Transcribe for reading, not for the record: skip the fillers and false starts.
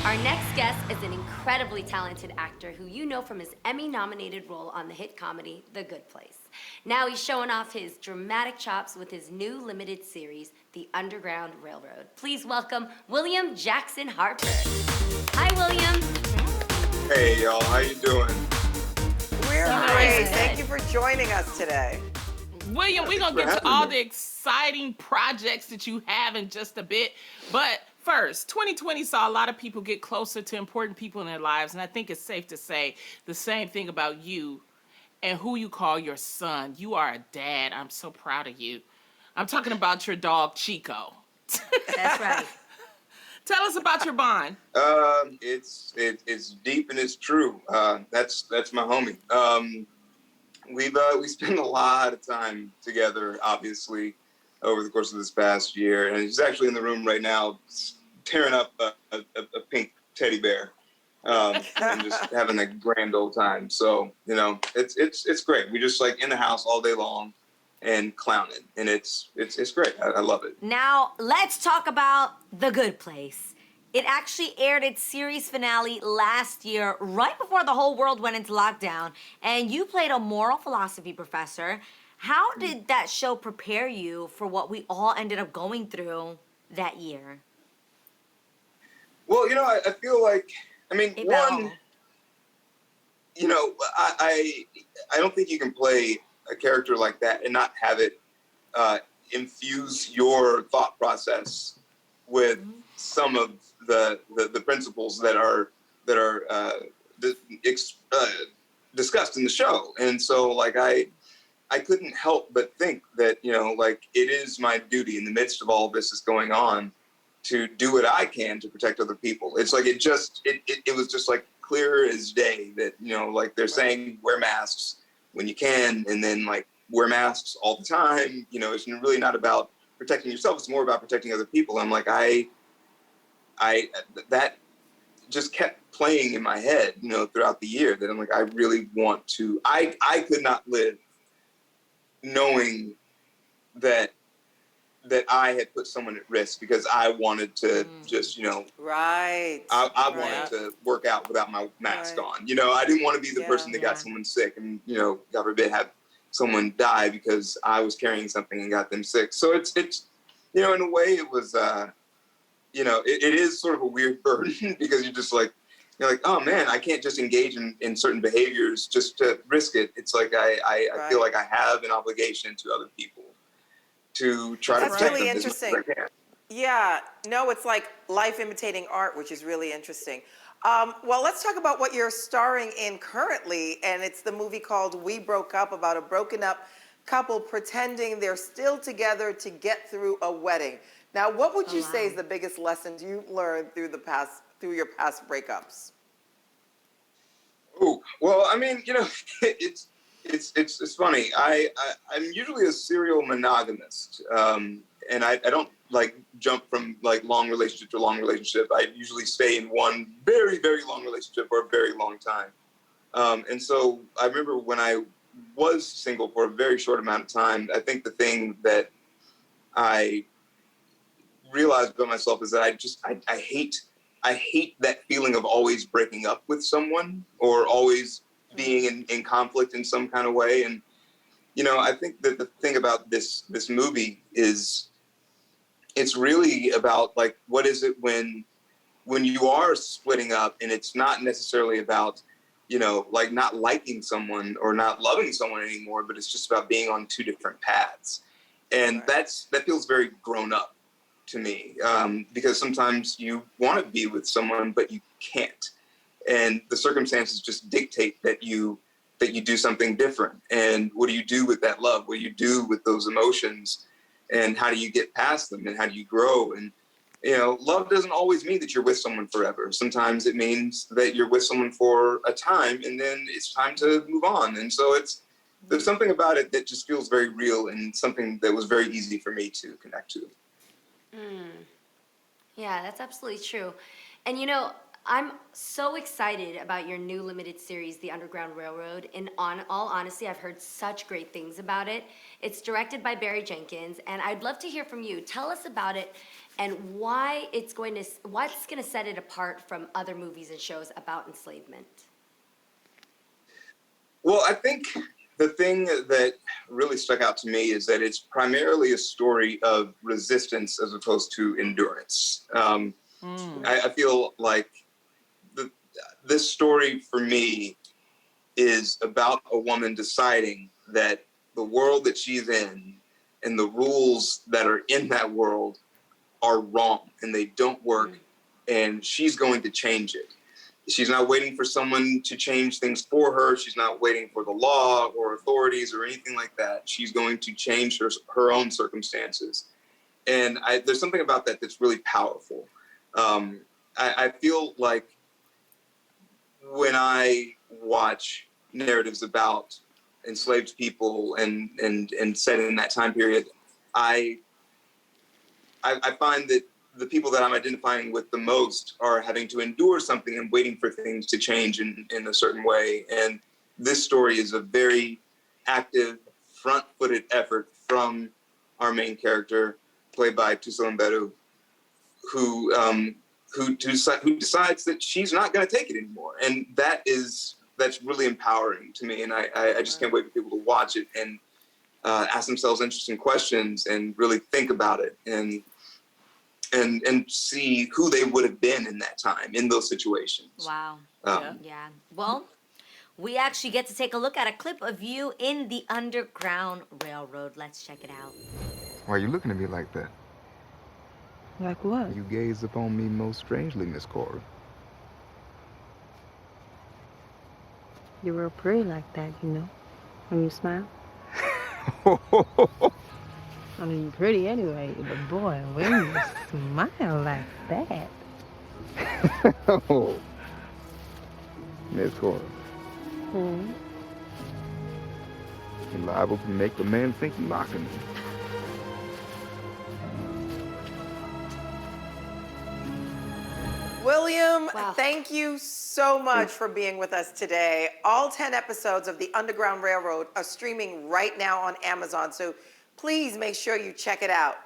Our next guest is an incredibly talented actor who you know from his Emmy-nominated role on the hit comedy The Good Place. Now he's showing off his dramatic chops with his new limited series, The Underground Railroad. Please welcome William Jackson Harper. Hi, William. Hey, y'all. How you doing? We're So great. good. Thank you for joining us today. William, we're going to get to all the exciting projects that you have in just a bit. But first, 2020 saw a lot of people get closer to important people in their lives. And I think it's safe to say the same thing about you and who you call your son. You are a dad. I'm so proud of you. I'm talking about your dog, Chico. That's right. Tell us about your bond. It's deep and it's true. That's my homie. We spend a lot of time together, obviously, over the course of this past year, and he's actually in the room right now, tearing up a pink teddy bear, and just having a grand old time. So it's great. We just like in the house all day long and clowning, and it's great. I love it. Now, let's talk about The Good Place. It actually aired its series finale last year, right before the whole world went into lockdown, and you played a moral philosophy professor. How did that show prepare you for what we all ended up going through that year? Well, I feel like, Hey, Belle. I don't think you can play a character like that and not have it infuse your thought process with some of the principles that are discussed in the show. And so like I couldn't help but think that it is my duty in the midst of all this is going on to do what I can to protect other people. It's like it was just like clear as day that they're saying wear masks when you can, and then like wear masks all the time. It's really not about protecting yourself, it's more about protecting other people. I'm like that just kept playing in my head, throughout the year, that I'm like, I really want to, I could not live knowing that I had put someone at risk because I wanted to just, Right. I wanted to work out without my mask on. I didn't want to be the person that got someone sick and, God forbid, have someone die because I was carrying something and got them sick. So it's in a way it was, it is sort of a weird burden because you're like, oh man, I can't just engage in certain behaviors just to risk it. It's like I feel like I have an obligation to other people to try to protect really them as much as I can. Yeah. No, it's like life imitating art, which is really interesting. Well, let's talk about what you're starring in currently, and it's the movie called We Broke Up, about a broken up couple pretending they're still together to get through a wedding. Now, what would you say is the biggest lesson you've learned through your past breakups? Oh, well, I mean, it's funny. I'm usually a serial monogamist, and I don't like jump from like long relationship to long relationship. I usually stay in one very, very long relationship for a very long time. And so I remember when I was single for a very short amount of time, I think the thing that I realized about myself is that I hate that feeling of always breaking up with someone or always being in conflict in some kind of way. And, I think that the thing about this movie is it's really about like, what is it when you are splitting up, and it's not necessarily about, like not liking someone or not loving someone anymore, but it's just about being on two different paths. And that feels very grown up to me, because sometimes you want to be with someone, but you can't. And the circumstances just dictate that you do something different. And what do you do with that love? What do you do with those emotions? And how do you get past them? And how do you grow? And, love doesn't always mean that you're with someone forever. Sometimes it means that you're with someone for a time and then it's time to move on. And so there's something about it that just feels very real and something that was very easy for me to connect to. Yeah, that's absolutely true. And I'm so excited about your new limited series, The Underground Railroad. In all honesty, I've heard such great things about it. It's directed by Barry Jenkins, and I'd love to hear from you. Tell us about it and what's going to set it apart from other movies and shows about enslavement. Well, I think the thing that really stuck out to me is that it's primarily a story of resistance as opposed to endurance. I feel like this story for me is about a woman deciding that the world that she's in and the rules that are in that world are wrong and they don't work, and she's going to change it. She's not waiting for someone to change things for her. She's not waiting for the law or authorities or anything like that. She's going to change her own circumstances. And there's something about that that's really powerful. I feel like when I watch narratives about enslaved people and set in that time period, I find that the people that I'm identifying with the most are having to endure something and waiting for things to change in a certain way. And this story is a very active, front-footed effort from our main character, played by Tussaud Mberu, who decides that she's not going to take it anymore. And that's really empowering to me. And I just can't wait for people to watch it and ask themselves interesting questions and really think about it and see who they would have been in that time, in those situations. Wow. Yeah. Yeah. Well, we actually get to take a look at a clip of you in the Underground Railroad. Let's check it out. Why are you looking at me like that? Like what? You gaze upon me most strangely, Miss Cora. You're real pretty like that, you know, when you smile. I mean, you're pretty anyway, but boy, when you smile like that. Oh, Miss Cora. You're liable to make the man think you're mocking me. William, Wow. thank you so much for being with us today. All 10 episodes of The Underground Railroad are streaming right now on Amazon, so please make sure you check it out.